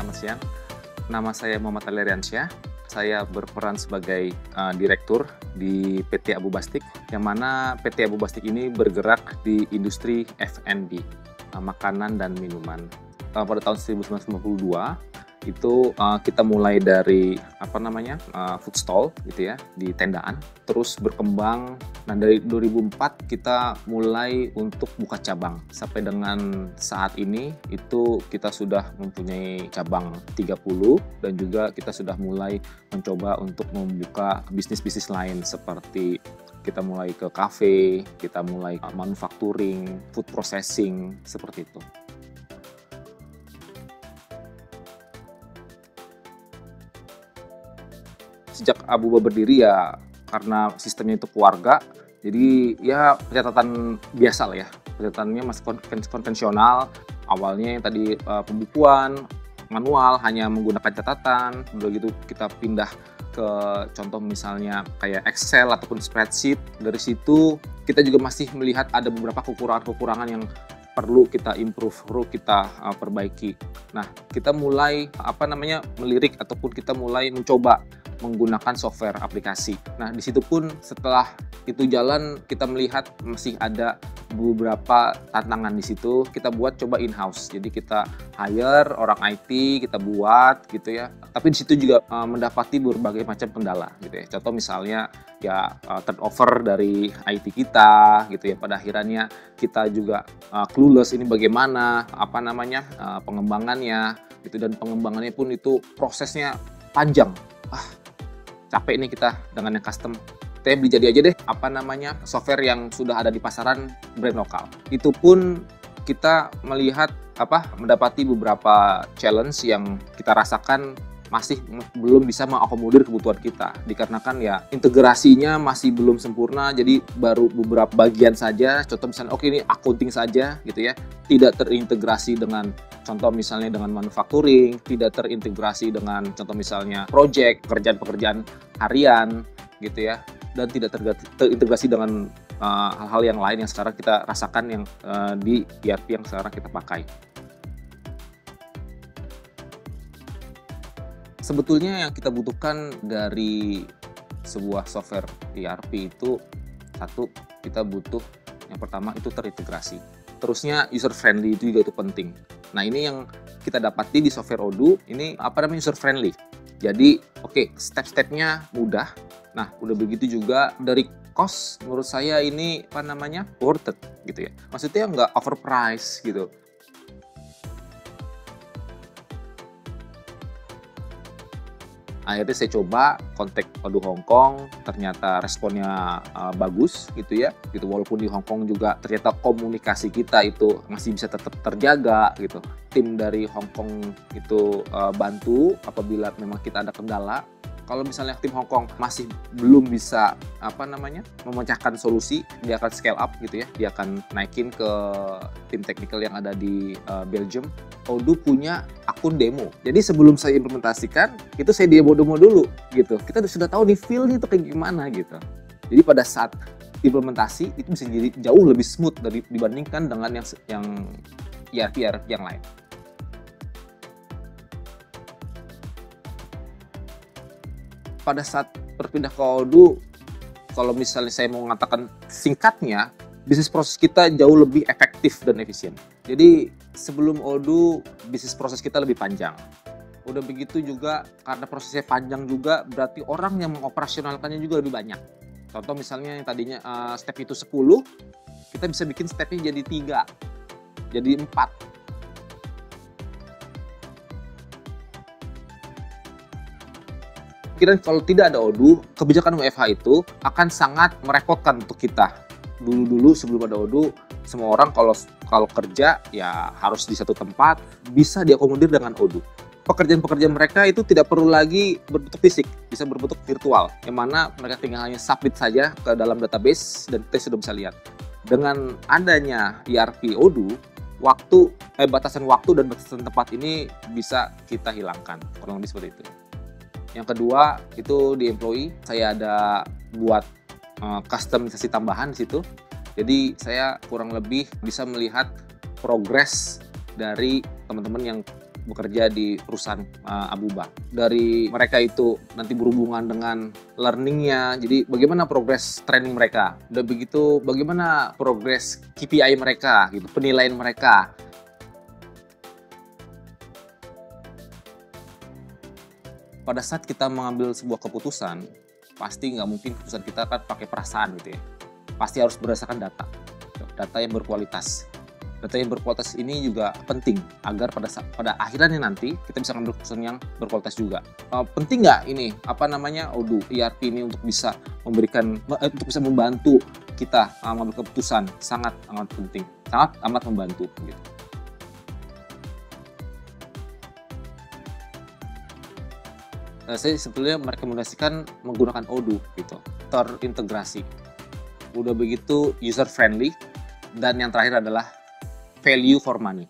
selamat siang. Nama saya Muhammad Aleriansyah. Saya berperan sebagai direktur di PT Abu Bastik, yang mana PT Abu Bastik ini bergerak di industri F&B, makanan dan minuman. Pada tahun 1992 itu kita mulai dari food stall gitu ya, di tendaan, terus berkembang. Nah, dari 2004 kita mulai untuk buka cabang, sampai dengan saat ini itu kita sudah mempunyai cabang 30, dan juga kita sudah mulai mencoba untuk membuka bisnis-bisnis lain, seperti kita mulai ke cafe, kita mulai manufacturing, food processing, seperti itu. Sejak Abuba berdiri ya karena sistemnya itu keluarga, jadi ya pencatatan biasa lah ya, pencatatannya masih konvensional. Awalnya yang tadi pembukuan manual hanya menggunakan catatan, udah gitu kita pindah ke contoh misalnya kayak Excel ataupun spreadsheet. Dari situ kita juga masih melihat ada beberapa kekurangan-kekurangan yang perlu kita improve, perlu kita perbaiki. Nah, kita mulai melirik ataupun kita mulai mencoba menggunakan software aplikasi. Nah, di situ pun setelah itu jalan, kita melihat masih ada beberapa tantangan di situ. Kita buat coba in-house. Jadi kita hire orang IT, kita buat gitu ya. Tapi di situ juga mendapati berbagai macam kendala gitu ya. Contoh misalnya ya turnover dari IT kita gitu ya. Pada akhirnya kita juga clueless ini bagaimana pengembangannya gitu, dan pengembangannya pun itu prosesnya panjang. Capek nih kita dengan yang custom. Kita beli jadi aja deh software yang sudah ada di pasaran brand lokal. Itu pun kita melihat mendapati beberapa challenge yang kita rasakan masih belum bisa mengakomodir kebutuhan kita, dikarenakan ya integrasinya masih belum sempurna. Jadi baru beberapa bagian saja, contoh misalnya ini accounting saja gitu ya, tidak terintegrasi dengan contoh misalnya dengan manufacturing, tidak terintegrasi dengan contoh misalnya project, pekerjaan-pekerjaan harian gitu ya, dan tidak terintegrasi dengan hal-hal yang lain yang sekarang kita rasakan yang di ERP yang sekarang kita pakai. Sebetulnya yang kita butuhkan dari sebuah software ERP itu, satu, kita butuh yang pertama itu terintegrasi. Terusnya user friendly itu juga itu penting. Nah, ini yang kita dapati di software Odoo, ini user friendly. Jadi step-stepnya mudah. Nah, udah begitu juga dari cost, menurut saya ini worth it gitu ya. Maksudnya nggak overprice gitu. Akhirnya saya coba kontak Odoo Hong Kong, ternyata responnya bagus gitu ya. Gitu, walaupun di Hong Kong juga ternyata komunikasi kita itu masih bisa tetap terjaga gitu. Tim dari Hong Kong itu bantu apabila memang kita ada kendala. Kalau misalnya tim Hong Kong masih belum bisa memecahkan solusi, dia akan scale up gitu ya. Dia akan naikin ke tim technical yang ada di Belgium. Odoo punya akun demo. Jadi sebelum saya implementasikan, itu saya demo dulu gitu. Kita sudah tahu nih feel-nya itu kayak gimana gitu. Jadi pada saat implementasi itu bisa jadi jauh lebih smooth dibandingkan dengan yang ERP yang lain. Pada saat berpindah ke Odoo, kalau misalnya saya mau mengatakan singkatnya, bisnis proses kita jauh lebih efektif dan efisien. Jadi sebelum Odoo, bisnis proses kita lebih panjang. Udah begitu juga karena prosesnya panjang juga, berarti orang yang mengoperasionalkannya juga lebih banyak. Contoh misalnya yang tadinya step itu 10, kita bisa bikin stepnya jadi 3, jadi 4. Kira kalau tidak ada Odoo, kebijakan WFH itu akan sangat merepotkan untuk kita. Dulu sebelum ada Odoo, semua orang kalau kerja ya harus di satu tempat, bisa diakomodir dengan Odoo. Pekerjaan-pekerjaan mereka itu tidak perlu lagi berbentuk fisik, bisa berbentuk virtual, yang mana mereka tinggal hanya submit saja ke dalam database dan kita sudah bisa lihat. Dengan adanya ERP Odoo, batasan waktu dan batasan tempat ini bisa kita hilangkan, kurang lebih seperti itu. Yang kedua itu di employee, saya ada buat customisasi tambahan di situ. Jadi saya kurang lebih bisa melihat progres dari teman-teman yang bekerja di perusahaan Abuba. Dari mereka itu nanti berhubungan dengan learningnya, jadi bagaimana progres training mereka, udah begitu bagaimana progres KPI mereka, gitu, penilaian mereka. Pada saat kita mengambil sebuah keputusan, pasti nggak mungkin keputusan kita kan pakai perasaan gitu ya. Pasti harus berdasarkan data yang berkualitas. Data yang berkualitas ini juga penting agar pada akhirnya nanti kita bisa mengambil keputusan yang berkualitas juga. Penting nggak ini Odoo ERP ini untuk bisa membantu kita mengambil keputusan? Sangat amat penting, sangat amat membantu gitu. Saya sebetulnya merekomendasikan menggunakan Odoo gitu, terintegrasi. Udah begitu user friendly, dan yang terakhir adalah value for money.